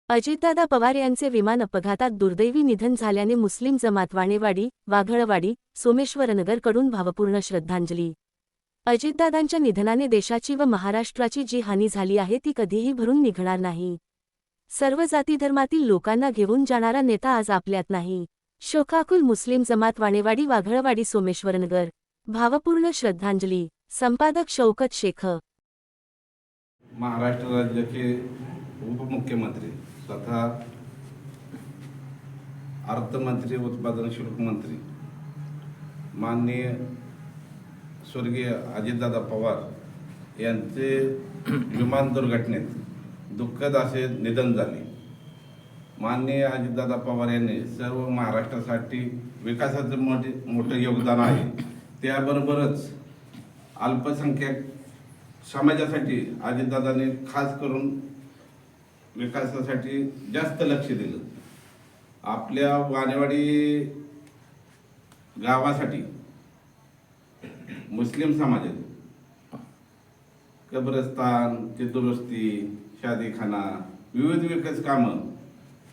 अजितदादा पवार यांचे विमान अपघातात दुर्दैवी निधन झाल्याने मुस्लिम जमात वाणेवाडी, वाघळवाडी, सोमेश्वरनगरकडून भावपूर्ण श्रद्धांजली। अजितदादांच्या निधनाने देशाची व महाराष्ट्राची जी हानी झाली आहे ती कधीही भरून निघणार नाही। सर्व जातीधर्मातील लोकांना घेऊन जाणारा नेता आज आपल्यात नाही। शोकाकुल मुस्लिम जमात वाणेवाडी, वाघळवाडी, सोमेश्वरनगर। भावपूर्ण श्रद्धांजली। संपादक शौकत शेख। महाराष्ट्र राज्याचे उपमुख्यमंत्री, तथा अर्थमंत्री, उत्पादन शुल्क मंत्री माननीय स्वर्गीय अजितदादा पवार यांचे विमान दुर्घटनेत दुःखद असे निधन झाले। माननीय अजितदादा पवार यांनी सर्व महाराष्ट्रासाठी विकासाचं मोठं योगदान आहे। त्याबरोबरच अल्पसंख्याक समाजासाठी अजितदादांनी खास करून विकासासाठी जास्त लक्ष दिलं। आपल्या वाणेवाडी गावासाठी मुस्लिम समाजात कब्रस्तानची दुरुस्ती, शादीखाना, विविध विकास कामं,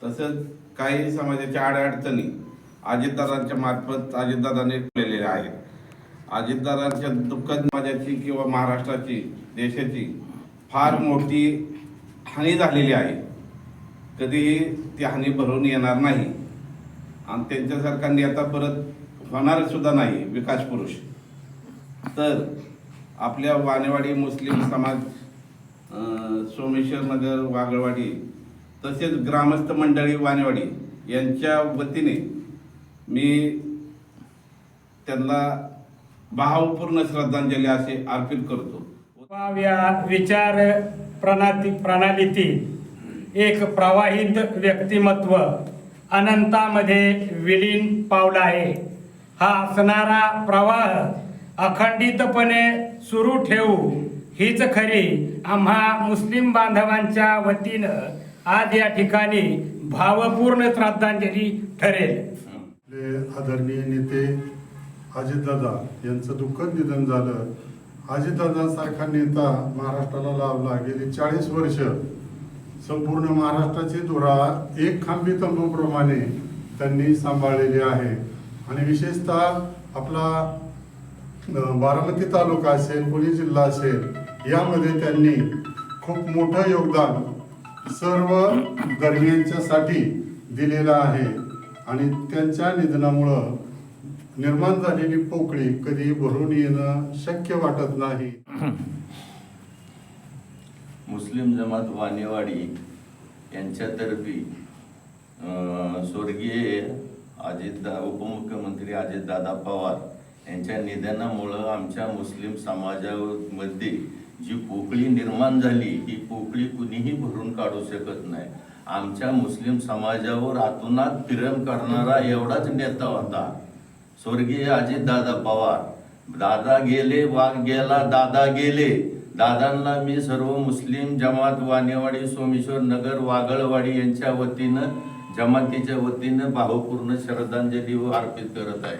तसंच काही समाजाच्या अडचणी अजितदादांच्या मार्फत अजितदादांनी केलेल्या आहेत। अजितदादांच्या दुःखद समाजाची किंवा महाराष्ट्राची, देशाची फार मोठी हानी झालेली आहे। कधीही ती हानी भरून येणार नाही आणि त्यांच्यासारखा नेता परत होणार सुद्धा नाही, विकास पुरुष। तर आपल्या वाणेवाडी मुस्लिम समाज, सोमेश्वरनगर, वाघळवाडी, तसेच ग्रामस्थ मंडळी वाणेवाडी यांच्या वतीने मी त्यांना भावपूर्ण श्रद्धांजली असे अर्पित करतो। विचार प्रणालीतील एक प्रवाहित व्यक्तिमत्व अनंतामध्ये विलीन पावला आहे। हा असणारा प्रवाह अखंडितपणे सुरू ठेवू हीच खरी आम्हा मुस्लिम बांधवांच्या वतीनं आज या ठिकाणी भावपूर्ण श्रद्धांजली ठरेल। आदरणीय नेते अजितदादा यांचं दुःखद निधन झालं। अजितदादांसारखा नेता महाराष्ट्राला लाभला। गेली 40 वर्ष संपूर्ण महाराष्ट्राची धुरा एक खांबी तंबूप्रमाणे त्यांनी सांभाळलेली आहे आणि विशेषतः आपला बारामती तालुका असेल, पुणे जिल्हा असेल, यामध्ये त्यांनी खूप मोठं योगदान सर्व धर्मियांच्यासाठी दिलेलं आहे आणि त्यांच्या निधनामुळं निर्माण झालेली पोकळी कधी भरून येणं शक्य वाटत नाही। मुस्लिम जमात वाणेवाडी यांच्यातर्फे स्वर्गीय उपमुख्यमंत्री अजितदादा पवार यांच्या निधनामुळं आमच्या मुस्लिम समाजामध्ये जी पोकळी निर्माण झाली, ही पोकळी कुणीही भरून काढू शकत नाही। आमच्या मुस्लिम समाजावर आतुनात प्रेम करणारा एवढाच नेता होता स्वर्गीय अजितदादा पवार। दादा गेले, वाघ गेला, दादा गेले। दादांना मी सर्व मुस्लिम जमात वाणेवाडी, सोमेश्वर नगर, वाघळवाडी यांच्या वतीनं, जमातीच्या वतीनं भावपूर्ण श्रद्धांजली अर्पित करत आहे।